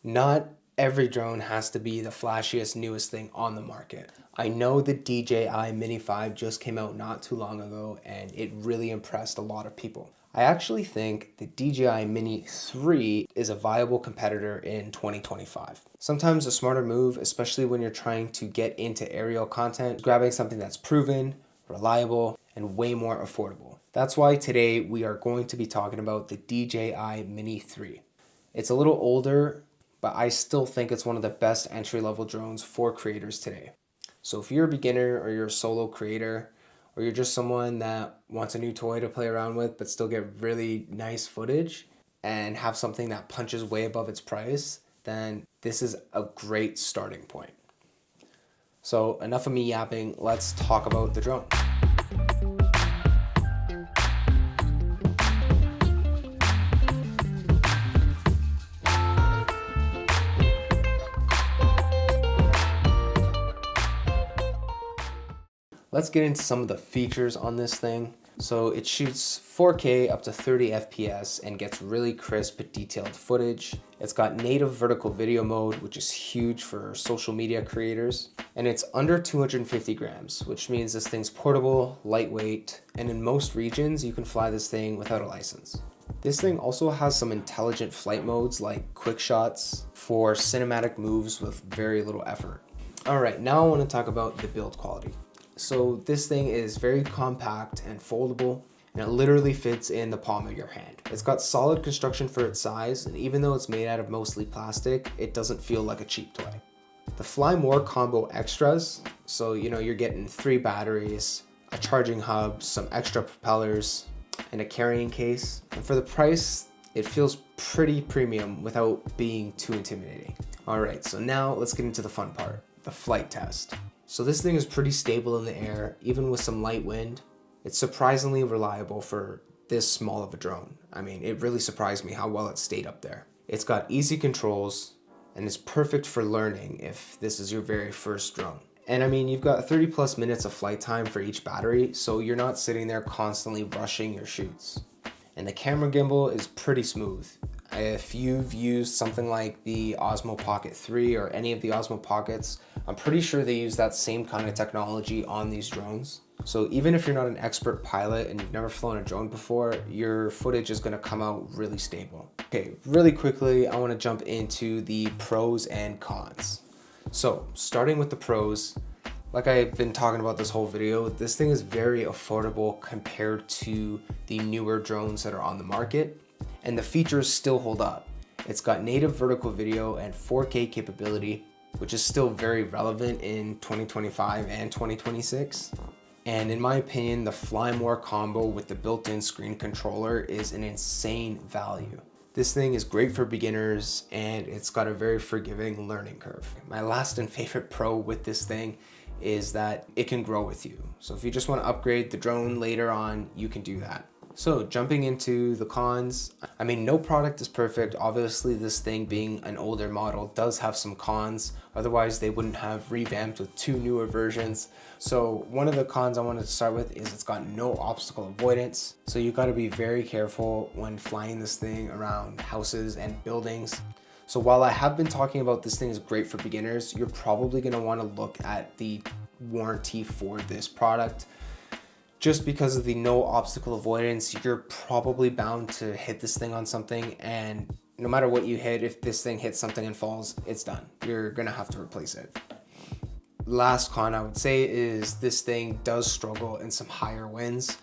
Not every drone has to be the flashiest, newest thing on the market. I know the DJI Mini 5 just came out not too long ago and it really impressed a lot of people. I actually think the DJI Mini 3 is a viable competitor in 2025. Sometimes a smarter move, especially when you're trying to get into aerial content, is grabbing something that's proven, reliable, and way more affordable. That's why today we are going to be talking about the DJI Mini 3. It's a little older, but I still think it's one of the best entry-level drones for creators today. So if you're a beginner or you're a solo creator, or you're just someone that wants a new toy to play around with but still get really nice footage and have something that punches way above its price, then this is a great starting point. So enough of me yapping, let's talk about the drone. Let's get into some of the features on this thing. So it shoots 4K up to 30 FPS and gets really crisp, detailed footage. It's got native vertical video mode, which is huge for social media creators. And it's under 250 grams, which means this thing's portable, lightweight, and in most regions, you can fly this thing without a license. This thing also has some intelligent flight modes like quick shots for cinematic moves with very little effort. All right, now I want to talk about the build quality. So this thing is very compact and foldable, and it literally fits in the palm of your hand. It's got solid construction for its size, and even though it's made out of mostly plastic, it doesn't feel like a cheap toy. The Fly More combo extras, so you're getting 3 batteries, a charging hub, some extra propellers, and a carrying case. And for the price, it feels pretty premium without being too intimidating. All right, so now let's get into the fun part, the flight test. So this thing is pretty stable in the air, even with some light wind. It's surprisingly reliable for this small of a drone. I mean, it really surprised me how well it stayed up there. It's got easy controls and is perfect for learning if this is your very first drone. And I mean, you've got 30 plus minutes of flight time for each battery, so you're not sitting there constantly rushing your shoots. And the camera gimbal is pretty smooth. If you've used something like the Osmo Pocket 3 or any of the Osmo Pockets, I'm pretty sure they use that same kind of technology on these drones. So even if you're not an expert pilot and you've never flown a drone before, your footage is going to come out really stable. Okay, really quickly, I want to jump into the pros and cons. So starting with the pros, like I've been talking about this whole video, this thing is very affordable compared to the newer drones that are on the market, and the features still hold up. It's got native vertical video and 4K capability, which is still very relevant in 2025 and 2026. And in my opinion, the Fly More combo with the built-in screen controller is an insane value. This thing is great for beginners and it's got a very forgiving learning curve. My last and favorite pro with this thing is that it can grow with you. So if you just want to upgrade the drone later on, you can do that. So jumping into the cons, I mean, no product is perfect. Obviously, this thing being an older model does have some cons. Otherwise, they wouldn't have revamped with 2 newer versions. So one of the cons I wanted to start with is it's got no obstacle avoidance. So you got to be very careful when flying this thing around houses and buildings. So while I have been talking about this thing is great for beginners, you're probably going to want to look at the warranty for this product. Just because of the no obstacle avoidance, you're probably bound to hit this thing on something, and no matter what you hit, if this thing hits something and falls, it's done. You're gonna have to replace it. Last con I would say is this thing does struggle in some higher winds.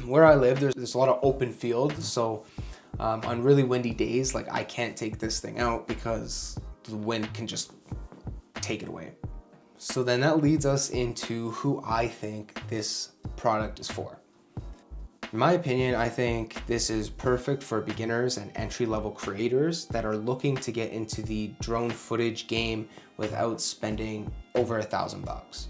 Where I live, there's a lot of open field, so on really windy days, like I can't take this thing out because the wind can just take it away. So then that leads us into who I think this product is for. In my opinion, I think this is perfect for beginners and entry-level creators that are looking to get into the drone footage game without spending over $1,000.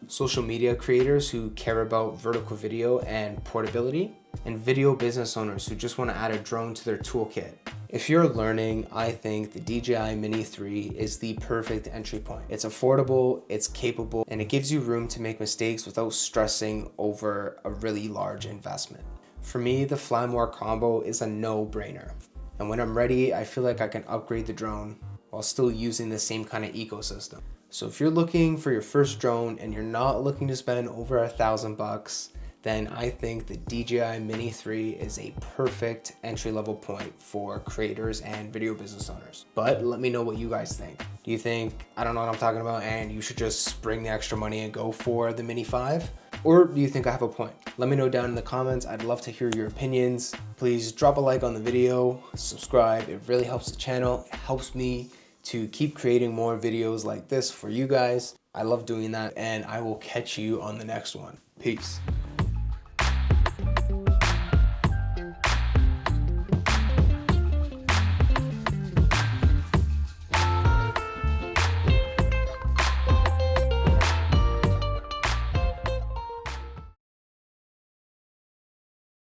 Social media creators who care about vertical video and portability, and video business owners who just want to add a drone to their toolkit. If you're learning, I think the DJI Mini 3 is the perfect entry point. It's affordable, it's capable, and it gives you room to make mistakes without stressing over a really large investment. For me, the Fly More combo is a no-brainer. And when I'm ready, I feel like I can upgrade the drone while still using the same kind of ecosystem. So if you're looking for your first drone and you're not looking to spend over $1,000, then I think the DJI Mini 3 is a perfect entry-level point for creators and video business owners. But let me know what you guys think. Do you think I don't know what I'm talking about and you should just spring the extra money and go for the Mini 5? Or do you think I have a point? Let me know down in the comments. I'd love to hear your opinions. Please drop a like on the video, subscribe. It really helps the channel. It helps me to keep creating more videos like this for you guys. I love doing that, and I will catch you on the next one. Peace.